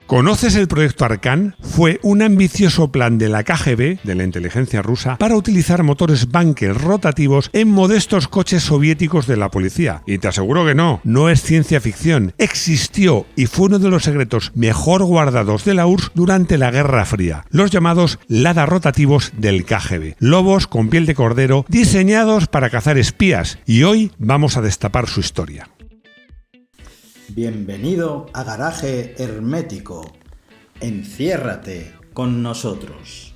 ¿Conoces el proyecto Arkan? Fue un ambicioso plan de la KGB, de la inteligencia rusa, para utilizar motores Wankel rotativos en modestos coches soviéticos de la policía. Y te aseguro que no es ciencia ficción. Existió y fue uno de los secretos mejor guardados de la URSS durante la Guerra Fría. Los llamados Lada rotativos del KGB. Lobos con piel de cordero diseñados para cazar espías. Y hoy vamos a destapar su historia. Bienvenido a Garaje Hermético. Enciérrate con nosotros.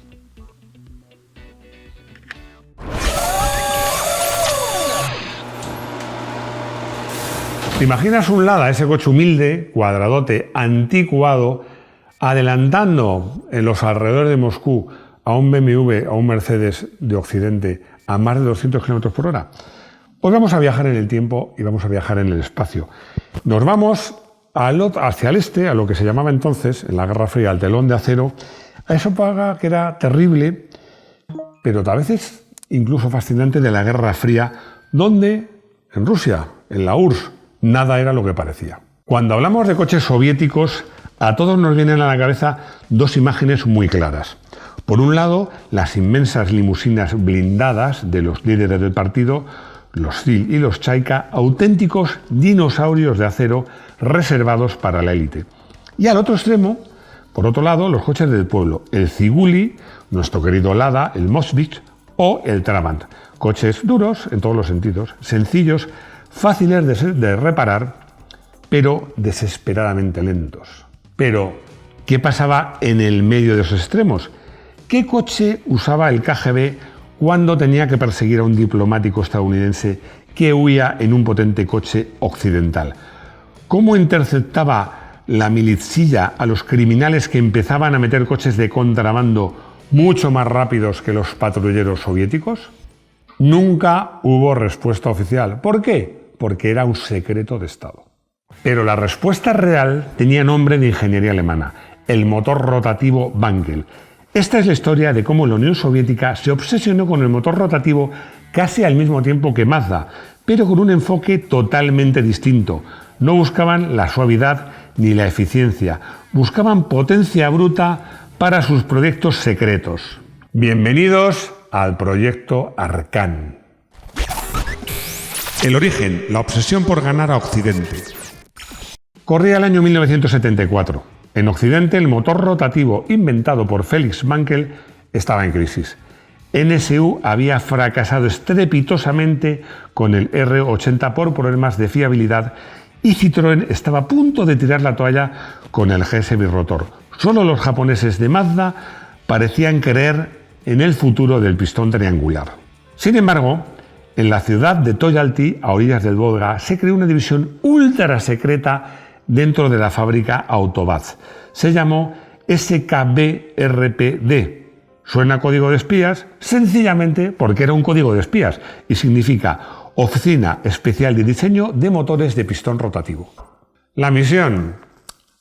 ¿Te imaginas un Lada, ese coche humilde, cuadradote, anticuado, adelantando en los alrededores de Moscú a un BMW, a un Mercedes de Occidente, a más de 200 km por hora? Hoy vamos a viajar en el tiempo y vamos a viajar en el espacio. Nos vamos hacia el este, a lo que se llamaba entonces, en la Guerra Fría, el telón de acero, a esa época que era terrible, pero a veces incluso fascinante, de la Guerra Fría, donde en Rusia, en la URSS, nada era lo que parecía. Cuando hablamos de coches soviéticos, a todos nos vienen a la cabeza dos imágenes muy claras. Por un lado, las inmensas limusinas blindadas de los líderes del partido, los Zil y los Chaika, auténticos dinosaurios de acero reservados para la élite. Y al otro extremo, por otro lado, los coches del pueblo, el Ziguli, nuestro querido Lada, el Moskvich o el Trabant. Coches duros en todos los sentidos, sencillos, fáciles de reparar, pero desesperadamente lentos. Pero, ¿qué pasaba en el medio de esos extremos? ¿Qué coche usaba el KGB cuando tenía que perseguir a un diplomático estadounidense que huía en un potente coche occidental? ¿Cómo interceptaba la militsilla a los criminales que empezaban a meter coches de contrabando mucho más rápidos que los patrulleros soviéticos? Nunca hubo respuesta oficial. ¿Por qué? Porque era un secreto de Estado. Pero la respuesta real tenía nombre de ingeniería alemana, el motor rotativo Wankel. Esta es la historia de cómo la Unión Soviética se obsesionó con el motor rotativo casi al mismo tiempo que Mazda, pero con un enfoque totalmente distinto. No buscaban la suavidad ni la eficiencia, buscaban potencia bruta para sus proyectos secretos. Bienvenidos al proyecto Arkan. El origen, la obsesión por ganar a Occidente. Corría el año 1974. En Occidente, el motor rotativo inventado por Felix Wankel estaba en crisis. NSU había fracasado estrepitosamente con el R80 por problemas de fiabilidad y Citroën estaba a punto de tirar la toalla con el GS birrotor. Solo los japoneses de Mazda parecían creer en el futuro del pistón triangular. Sin embargo, en la ciudad de Toyalty, a orillas del Volga, se creó una división ultra secreta dentro de la fábrica Autovaz. Se llamó SKBRPD. Suena código de espías sencillamente porque era un código de espías y significa Oficina Especial de Diseño de Motores de Pistón Rotativo. La misión,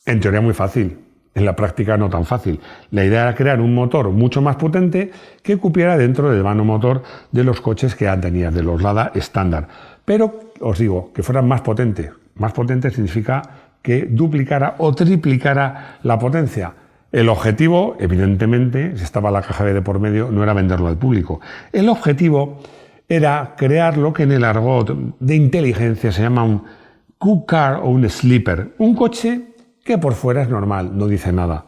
en teoría muy fácil, en la práctica no tan fácil. La idea era crear un motor mucho más potente que cupiera dentro del vano motor de los coches que ya tenía, de los Lada estándar. Pero os digo, que fueran más potente. Más potente significa que duplicara o triplicara la potencia. El objetivo, evidentemente, si estaba la KGB de por medio, no era venderlo al público. El objetivo era crear lo que en el argot de inteligencia se llama un Q-car o un sleeper, un coche que por fuera es normal, no dice nada,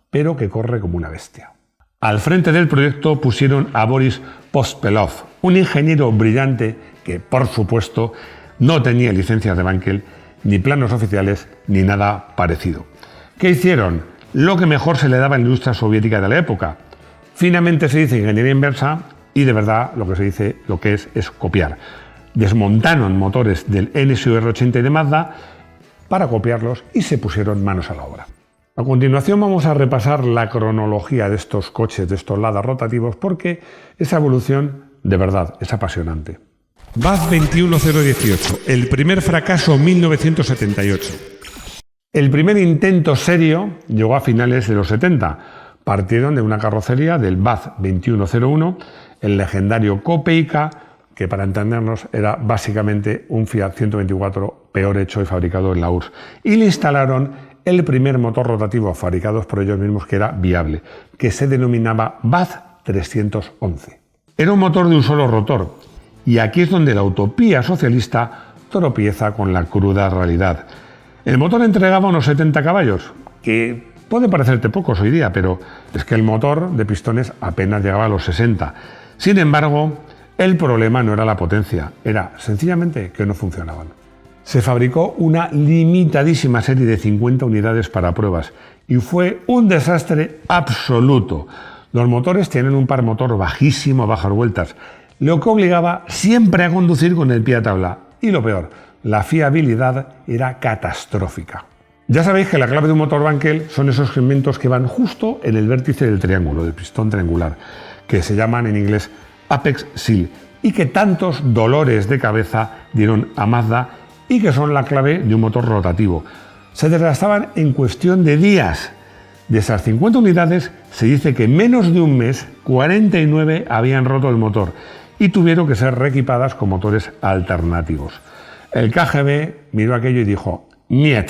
pero que corre como una bestia. Al frente del proyecto pusieron a Boris Pospelov, un ingeniero brillante que, por supuesto, no tenía licencias de Wankel, ni planos oficiales, ni nada parecido. ¿Qué hicieron? Lo que mejor se le daba a la industria soviética de la época. Finamente se dice ingeniería inversa y de verdad lo que es copiar. Desmontaron motores del NSU R80 de Mazda para copiarlos y se pusieron manos a la obra. A continuación vamos a repasar la cronología de estos coches, de estos Lada rotativos, porque esa evolución de verdad es apasionante. Vaz 21018, el primer fracaso 1978. El primer intento serio llegó a finales de los 70. Partieron de una carrocería del Vaz 2101, el legendario Kopeica, que para entendernos era básicamente un Fiat 124 peor hecho y fabricado en la URSS, y le instalaron el primer motor rotativo fabricado por ellos mismos que era viable, que se denominaba Vaz 311. Era un motor de un solo rotor, y aquí es donde la utopía socialista tropieza con la cruda realidad. El motor entregaba unos 70 caballos, que puede parecerte pocos hoy día, pero es que el motor de pistones apenas llegaba a los 60. Sin embargo, el problema no era la potencia, era sencillamente que no funcionaban. Se fabricó una limitadísima serie de 50 unidades para pruebas y fue un desastre absoluto. Los motores tienen un par motor bajísimo a bajas vueltas, lo que obligaba siempre a conducir con el pie a tabla. Y lo peor, la fiabilidad era catastrófica. Ya sabéis que la clave de un motor Wankel son esos segmentos que van justo en el vértice del triángulo, del pistón triangular, que se llaman en inglés Apex Seal, y que tantos dolores de cabeza dieron a Mazda y que son la clave de un motor rotativo. Se desgastaban en cuestión de días. De esas 50 unidades, se dice que en menos de un mes, 49 habían roto el motor y tuvieron que ser reequipadas con motores alternativos. El KGB miró aquello y dijo, niet,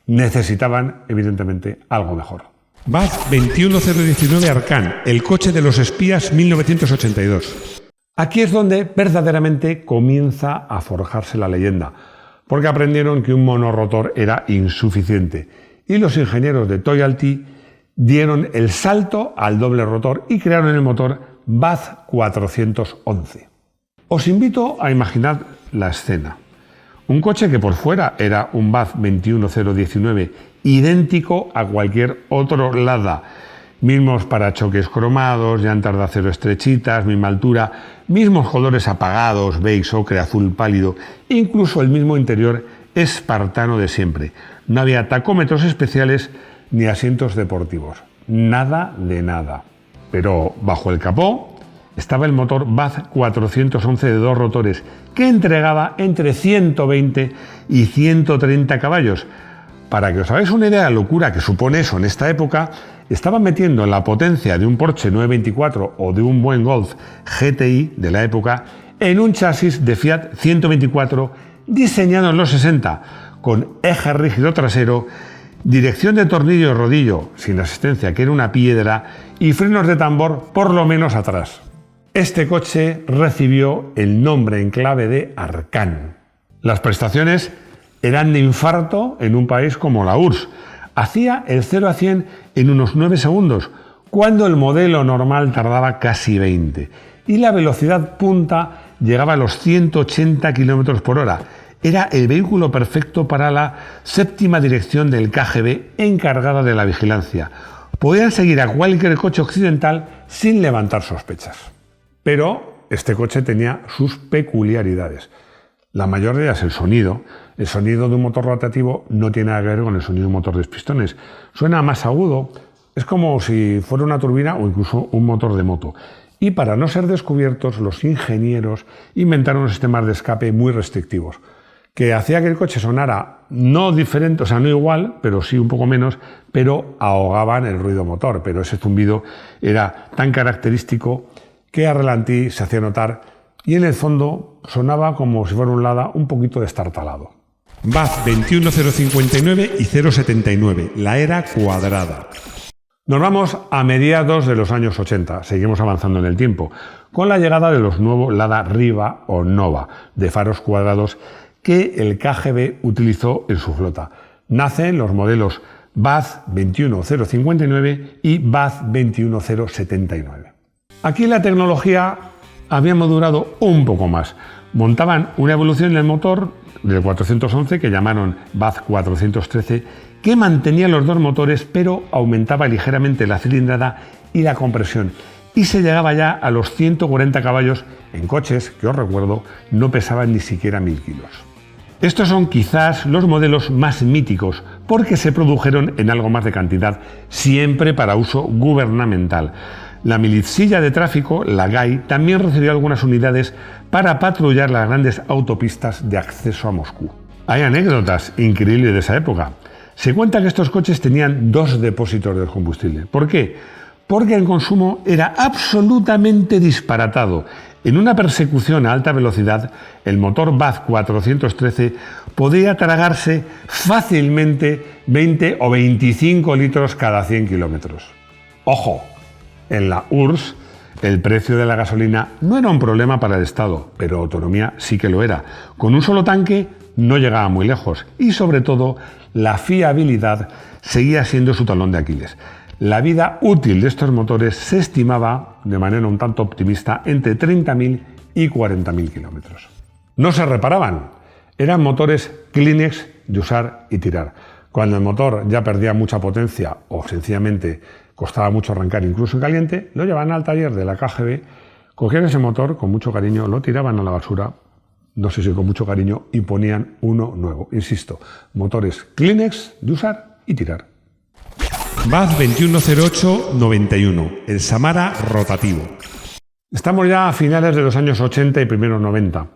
necesitaban evidentemente algo mejor. Vaz 21019 Arcan, el coche de los espías 1982. Aquí es donde verdaderamente comienza a forjarse la leyenda, porque aprendieron que un monorrotor era insuficiente y los ingenieros de Toyalty dieron el salto al doble rotor y crearon el motor Vaz 411. Os invito a imaginar la escena. Un coche que por fuera era un Vaz 21019, idéntico a cualquier otro Lada. Mismos parachoques cromados, llantas de acero estrechitas, misma altura, mismos colores apagados, beige, ocre, azul pálido, incluso el mismo interior espartano de siempre. No había tacómetros especiales ni asientos deportivos. Nada de nada. Pero bajo el capó estaba el motor Vaz 411 de 2 rotores, que entregaba entre 120 y 130 caballos. Para que os hagáis una idea de la locura que supone eso en esta época, estaban metiendo la potencia de un Porsche 924 o de un buen Golf GTI de la época en un chasis de Fiat 124 diseñado en los 60, con eje rígido trasero, dirección de tornillo y rodillo sin asistencia, que era una piedra, y frenos de tambor por lo menos atrás. Este coche recibió el nombre en clave de Arcan. Las prestaciones eran de infarto en un país como la URSS. Hacía el 0 a 100 en unos 9 segundos, cuando el modelo normal tardaba casi 20. Y la velocidad punta llegaba a los 180 km por hora. Era el vehículo perfecto para la séptima dirección del KGB encargada de la vigilancia. Podían seguir a cualquier coche occidental sin levantar sospechas. Pero este coche tenía sus peculiaridades. La mayor de ellas, el sonido. El sonido de un motor rotativo no tiene nada que ver con el sonido de un motor de pistones. Suena más agudo, es como si fuera una turbina o incluso un motor de moto. Y para no ser descubiertos, los ingenieros inventaron unos sistemas de escape muy restrictivos, que hacía que el coche sonara no diferente, o sea, no igual, pero sí un poco menos, pero ahogaban el ruido motor. Pero ese zumbido era tan característico que a ralentí se hacía notar y en el fondo sonaba como si fuera un Lada un poquito destartalado. Vaz 21059 y 079, la era cuadrada. Nos vamos a mediados de los años 80, seguimos avanzando en el tiempo, con la llegada de los nuevos Lada Riva o Nova, de faros cuadrados que el KGB utilizó en su flota. Nacen los modelos Vaz 21059 y Vaz 21079. Aquí la tecnología había madurado un poco más. Montaban una evolución en el motor del 411 que llamaron Vaz 413, que mantenía los dos motores pero aumentaba ligeramente la cilindrada y la compresión, y se llegaba ya a los 140 caballos en coches que, os recuerdo, no pesaban ni siquiera 1000 kilos. Estos son quizás los modelos más míticos porque se produjeron en algo más de cantidad, siempre para uso gubernamental. La militsilla de tráfico, la GAI, también recibió algunas unidades para patrullar las grandes autopistas de acceso a Moscú. Hay anécdotas increíbles de esa época. Se cuenta que estos coches tenían 2 depósitos de combustible. ¿Por qué? Porque el consumo era absolutamente disparatado. En una persecución a alta velocidad, el motor Vaz 413 podía tragarse fácilmente 20 o 25 litros cada 100 kilómetros. ¡Ojo! En la URSS, el precio de la gasolina no era un problema para el Estado, pero autonomía sí que lo era. Con un solo tanque no llegaba muy lejos y, sobre todo, la fiabilidad seguía siendo su talón de Aquiles. La vida útil de estos motores se estimaba, de manera un tanto optimista, entre 30.000 y 40.000 kilómetros. No se reparaban, eran motores Kleenex de usar y tirar. Cuando el motor ya perdía mucha potencia o sencillamente costaba mucho arrancar incluso en caliente, lo llevaban al taller de la KGB, cogían ese motor con mucho cariño, lo tiraban a la basura, no sé si con mucho cariño, y ponían uno nuevo. Insisto, motores Kleenex de usar y tirar. Vaz 2108-91, el Samara rotativo. Estamos ya a finales de los años 80 y primeros 90.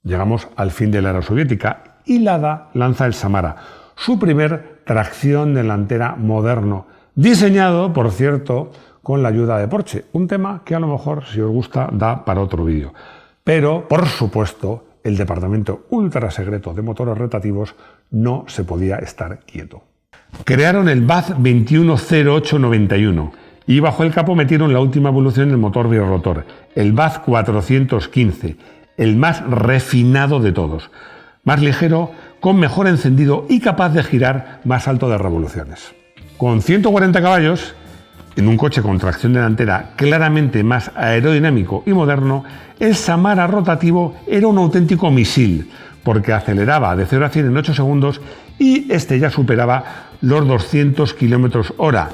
Llegamos al fin de la era soviética y Lada lanza el Samara, su primer tracción delantera moderno, diseñado, por cierto, con la ayuda de Porsche, un tema que a lo mejor, si os gusta, da para otro vídeo. Pero, por supuesto, el departamento ultra secreto de motores rotativos no se podía estar quieto. Crearon el Vaz 2108-91 y bajo el capó metieron la última evolución del motor birrotor, el Vaz 415, el más refinado de todos, más ligero, con mejor encendido y capaz de girar más alto de revoluciones. Con 140 caballos, en un coche con tracción delantera claramente más aerodinámico y moderno, el Samara rotativo era un auténtico misil, porque aceleraba de 0 a 100 en 8 segundos y este ya superaba los 200 km/h.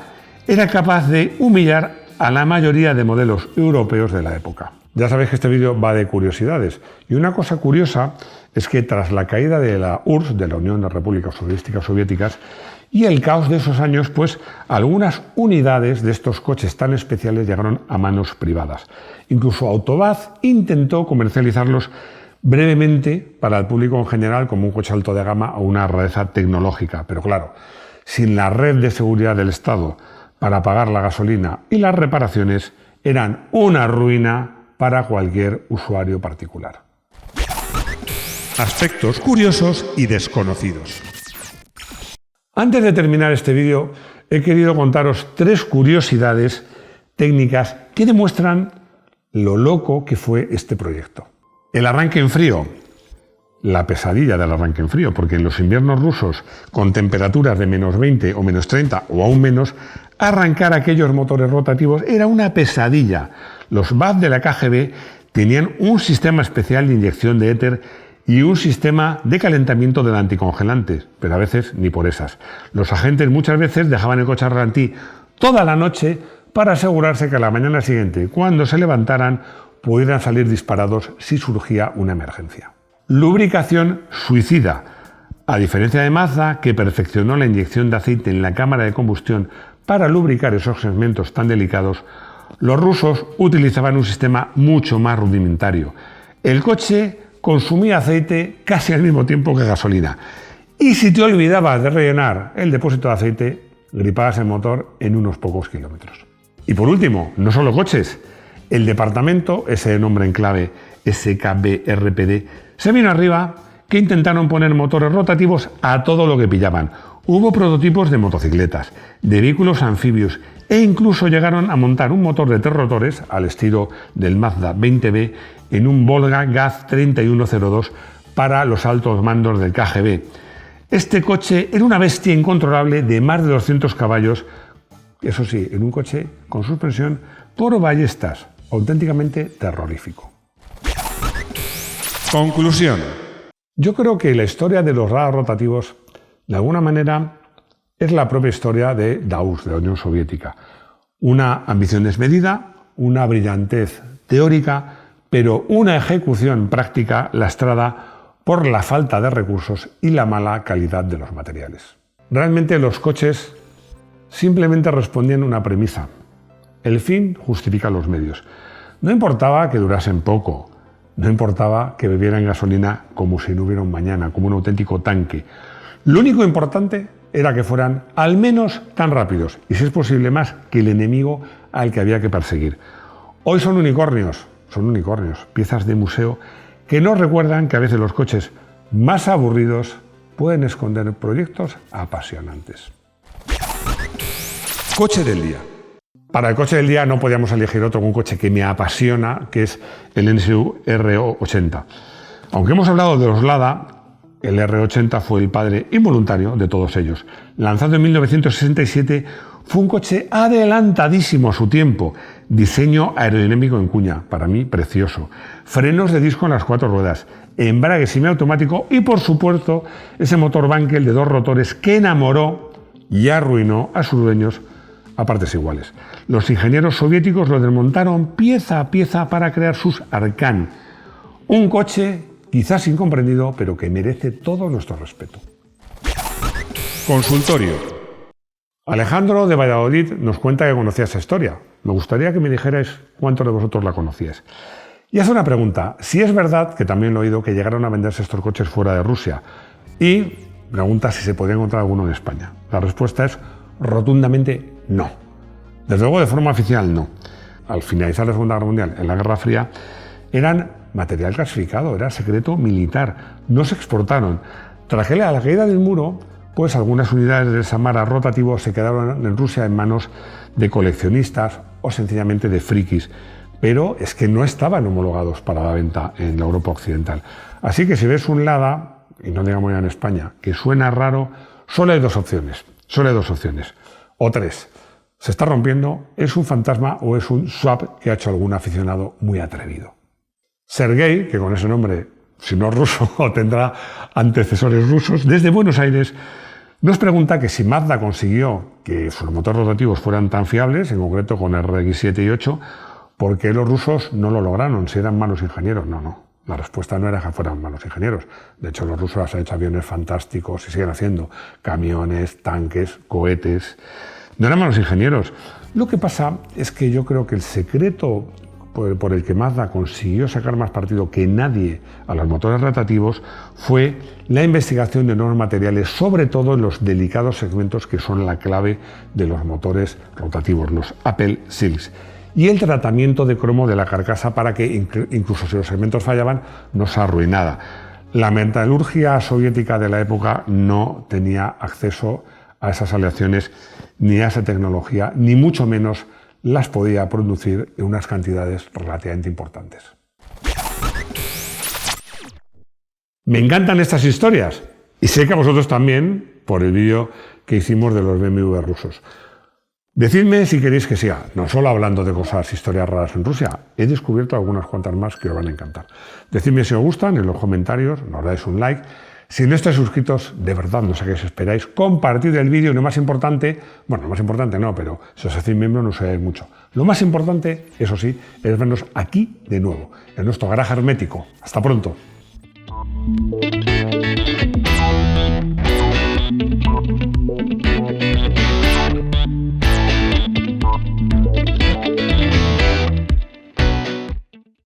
Era capaz de humillar a la mayoría de modelos europeos de la época. Ya sabéis que este vídeo va de curiosidades, y una cosa curiosa es que tras la caída de la URSS, de la Unión de Repúblicas Socialistas Soviéticas, y el caos de esos años, pues algunas unidades de estos coches tan especiales llegaron a manos privadas. Incluso Autovaz intentó comercializarlos brevemente para el público en general como un coche alto de gama o una rareza tecnológica. Pero claro, sin la red de seguridad del Estado para pagar la gasolina y las reparaciones, eran una ruina para cualquier usuario particular. Aspectos curiosos y desconocidos. Antes de terminar este vídeo, he querido contaros 3 curiosidades técnicas que demuestran lo loco que fue este proyecto. El arranque en frío. La pesadilla del arranque en frío, porque en los inviernos rusos, con temperaturas de -20 o -30 o aún menos, arrancar aquellos motores rotativos era una pesadilla. Los Vaz de la KGB tenían un sistema especial de inyección de éter y un sistema de calentamiento del anticongelante, pero a veces ni por esas. Los agentes muchas veces dejaban el coche al ralentí toda la noche para asegurarse que a la mañana siguiente, cuando se levantaran, pudieran salir disparados si surgía una emergencia. Lubricación suicida. A diferencia de Mazda, que perfeccionó la inyección de aceite en la cámara de combustión para lubricar esos segmentos tan delicados, los rusos utilizaban un sistema mucho más rudimentario. El coche consumía aceite casi al mismo tiempo que gasolina. Y si te olvidabas de rellenar el depósito de aceite, gripabas el motor en unos pocos kilómetros. Y por último, no solo coches. El departamento, ese nombre en clave SKBRPD, se vino arriba que intentaron poner motores rotativos a todo lo que pillaban. Hubo prototipos de motocicletas, de vehículos anfibios e incluso llegaron a montar un motor de 3 rotores al estilo del Mazda 20B en un Volga Gaz 3102 para los altos mandos del KGB. Este coche era una bestia incontrolable de más de 200 caballos, eso sí, en un coche con suspensión por ballestas, auténticamente terrorífico. Conclusión. Yo creo que la historia de los radares rotativos, de alguna manera, es la propia historia de la URSS, de la Unión Soviética. Una ambición desmedida, una brillantez teórica, pero una ejecución práctica lastrada por la falta de recursos y la mala calidad de los materiales. Realmente los coches simplemente respondían a una premisa. El fin justifica los medios. No importaba que durasen poco, no importaba que bebieran gasolina como si no hubiera un mañana, como un auténtico tanque. Lo único importante era que fueran al menos tan rápidos, y si es posible más, que el enemigo al que había que perseguir. Hoy son unicornios, son unicornios, piezas de museo que nos recuerdan que a veces los coches más aburridos pueden esconder proyectos apasionantes. Coche del día. Para el coche del día no podíamos elegir otro, un coche que me apasiona, que es el NSU R80. Aunque hemos hablado de los Lada, el R80 fue el padre involuntario de todos ellos. Lanzado en 1967, fue un coche adelantadísimo a su tiempo. Diseño aerodinámico en cuña, para mí precioso. Frenos de disco en las 4 ruedas, embrague semiautomático y, por supuesto, ese motor Wankel de 2 rotores que enamoró y arruinó a sus dueños a partes iguales. Los ingenieros soviéticos lo desmontaron pieza a pieza para crear sus Arkan. Un coche quizás incomprendido, pero que merece todo nuestro respeto. Consultorio. Alejandro de Valladolid nos cuenta que conocía esa historia. Me gustaría que me dijerais cuántos de vosotros la conocíais. Y hace una pregunta. Si es verdad, que también lo he oído, que llegaron a venderse estos coches fuera de Rusia. Y pregunta si se podía encontrar alguno en España. La respuesta es rotundamente no. Desde luego de forma oficial no. Al finalizar la Segunda Guerra Mundial, en la Guerra Fría, eran material clasificado, era secreto militar. No se exportaron. Tras la caída del muro, pues algunas unidades del Samara rotativo se quedaron en Rusia en manos de coleccionistas o sencillamente de frikis, pero es que no estaban homologados para la venta en la Europa occidental. Así que si ves un Lada, y no digamos ya en España, que suena raro, solo hay dos opciones, o tres. Se está rompiendo, es un fantasma o es un swap que ha hecho algún aficionado muy atrevido. Sergei, que con ese nombre, si no es ruso, o tendrá antecesores rusos, desde Buenos Aires, nos pregunta que si Mazda consiguió que sus motores rotativos fueran tan fiables, en concreto con RX-7 y 8, ¿por qué los rusos no lo lograron? Si eran malos ingenieros. No. La respuesta no era que fueran malos ingenieros. De hecho, los rusos han hecho aviones fantásticos y siguen haciendo camiones, tanques, cohetes. No eran malos ingenieros. Lo que pasa es que yo creo que el secreto por el que Mazda consiguió sacar más partido que nadie a los motores rotativos fue la investigación de nuevos materiales, sobre todo en los delicados segmentos que son la clave de los motores rotativos, los Apple Silks, y el tratamiento de cromo de la carcasa para que incluso si los segmentos fallaban no se arruinara. La metalurgia soviética de la época no tenía acceso a esas aleaciones ni a esa tecnología, ni mucho menos las podía producir en unas cantidades relativamente importantes. Me encantan estas historias y sé que a vosotros también por el vídeo que hicimos de los BMW rusos. Decidme si queréis que siga, no solo hablando de cosas, historias raras en Rusia, he descubierto algunas cuantas más que os van a encantar. Decidme si os gustan en los comentarios, nos dais un like. Si no estáis suscritos, de verdad no sé qué esperáis, compartid el vídeo y lo más importante, bueno, lo más importante no, pero si os hacéis miembro no os ayudáis mucho. Lo más importante, eso sí, es vernos aquí de nuevo, en nuestro garaje hermético. Hasta pronto.